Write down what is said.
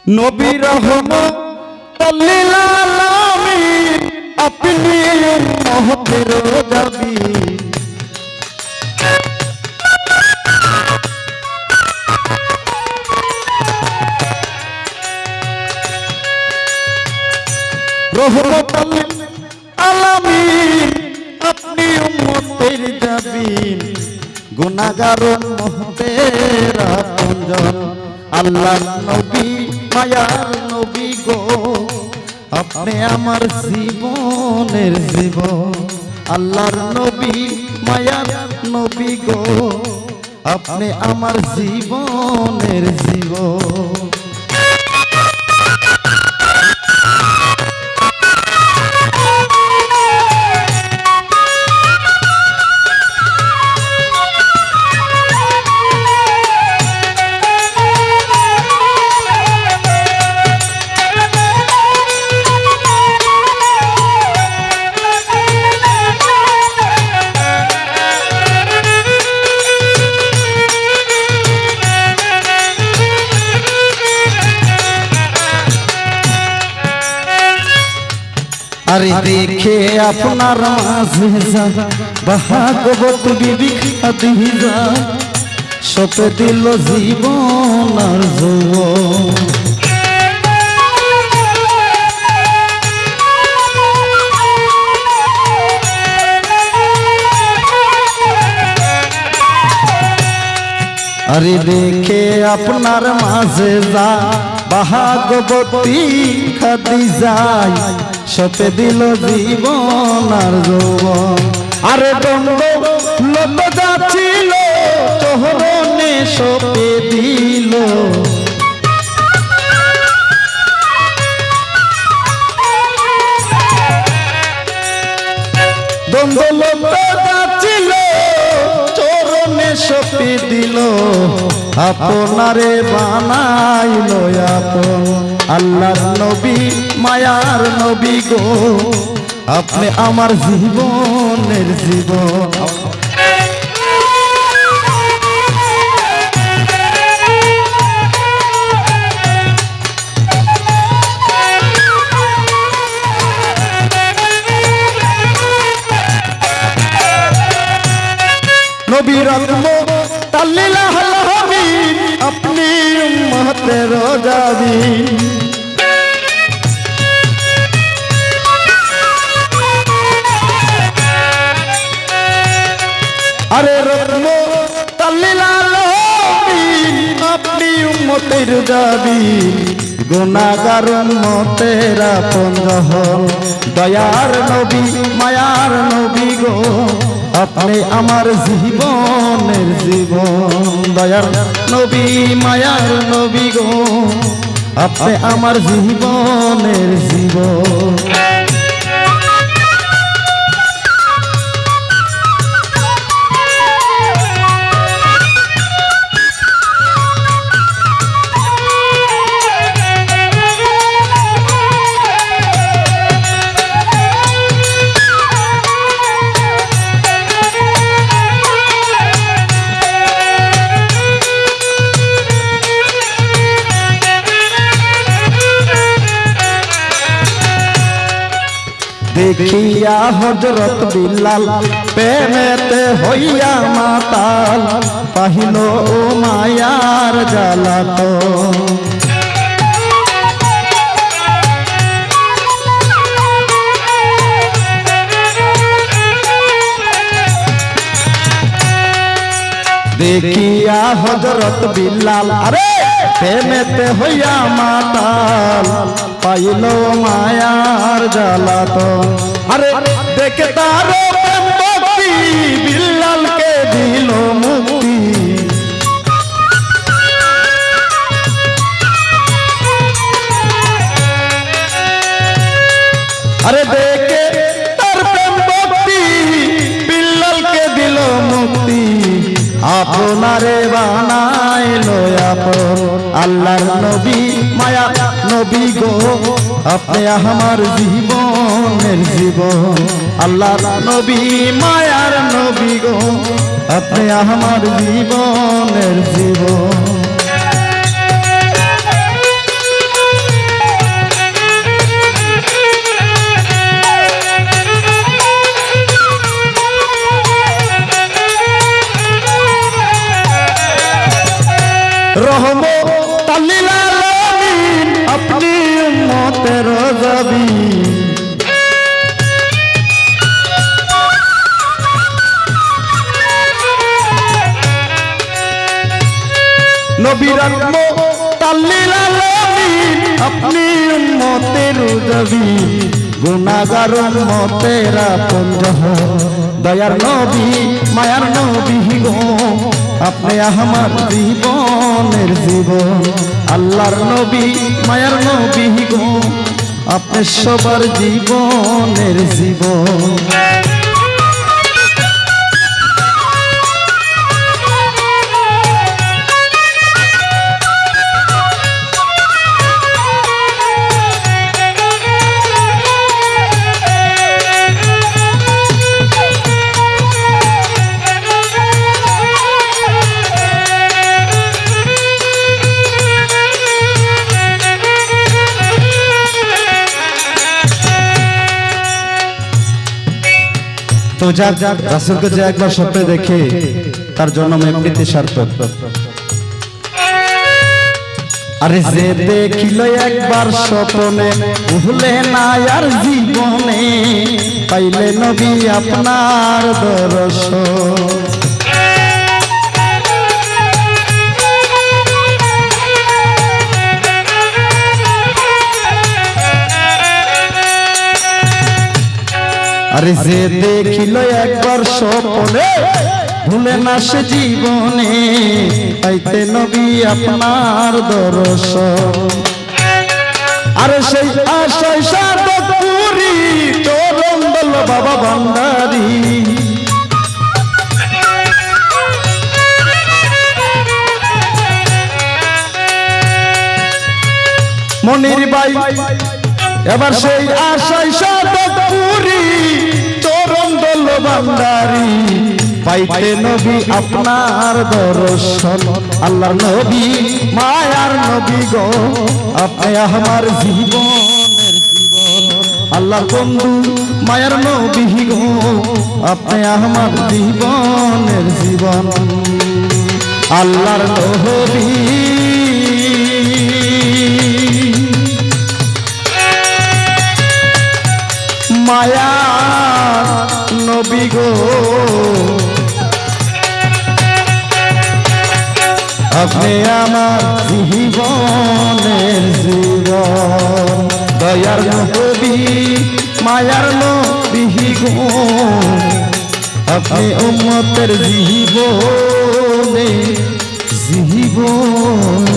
নবী রহমতুল লিল আলামিন আপনি উম্মতের দাবি রহমতুল লিল আলামিন আপনি উম্মতের দাবি গুনাহগার উম্মতের আপনজন আল্লাহর নবী মায়ার নবী গো আপনি আমার জীবনের জীবন আল্লাহর নবী মায়ার নবী গো আপনি আমার জীবনের জীবন আরে দেখে আপনার মাঝে ভাগবত বিবি খাদিজা সপে দিল জীবন আর যৌবন আরে দেখে আপনার মাঝে যা ভাগবতী খাদিজায় সপে দিল জীবন আর যৌবন আরে দ্বন্দ্ব লত যাচ্ছিল চহরণে সপে দিল দ্বন্দ্ব লত যাচ্ছিল চরণে সপে দিল আপনারে বানাইল আপন আল্লাহর নবী মায়ার নবী গো আপনি আমার জীবনের জীবন নবী রহমতুল লিল আলামিন আপনি উম্মতের দাবি আরে রহমতুল লিল আলামিন আপনি উম্মতের দাবি গুনাহগার উম্মতের আপনজন দয়ার নবী মায়ার নবী গো আপনি আমার জীবনের জীবন দয়ার নবী মায়ার নবী গো আপনি আমার জীবনের জীবন দেখিয়া হযরত বিলাল প্রেমেতে হইয়া মাতাল পাহিল ও মায়ার জ্বালাতন দেখিয়া হযরত বিলাল আরে প্রেমেতে হইয়া মাতাল পাইল মায়ার জ্বালাতন আরে দেখে তার প্রেম ভক্তি বিলালকে দিল মুক্তি আরে দেখে তার প্রেম ভক্তি বিলালকে দিল মুক্তি আপনারে বানাইল আপন আল্লাহর নবী মায়া নবী গো আপনি আমার জীবনের জীবন আল্লাহর নবী মায়ার নবী গো আপনি আমার জীবনের জীবন रहमत लिल आलमीन अपनी उम्मतेर जबीन नबी रहमत लिल आलमीन अपनी उम्मतेर जबीन गुनाहगार उम्मतेरा पंजह दयार नबी मायार नबी गो अपने আমার জীবনের জীবন আল্লাহর নবী মায়ার নবী গো আপনি সবার জীবনের জীবন तो जाक रासूल को जो एक बार स्वप्ने देखे तार जन्म एमनिते सार्थक अरे जे देखिल एक बार स्वप्ने भूले ना यार जीवने पाइले नबी आपनार दर्शन अरे जे देखिल एक बार स्वप्ने भूले ना से जीवने पाइते नबी आपनार दर्शन अरे सेई आशाय साधक पुरी चरण दल बाबा भांडारी मनिर भाई एबार सेई आशाय साधक पुरी भांडारी पाइते नबी आपनार दर्शन अल्लाहर नबी मायार नबी गो अपने आमार जीवनेर जीवन अल्लाहर बंधु मायार नबी गो अपने आमार जीवनेर जीवन अल्लाहर नबी माया नबी गो अपने आमार जीवनेर जीवन दयार नबी मायार नबी गो अपने उम्मतेर जीवनेर जीवन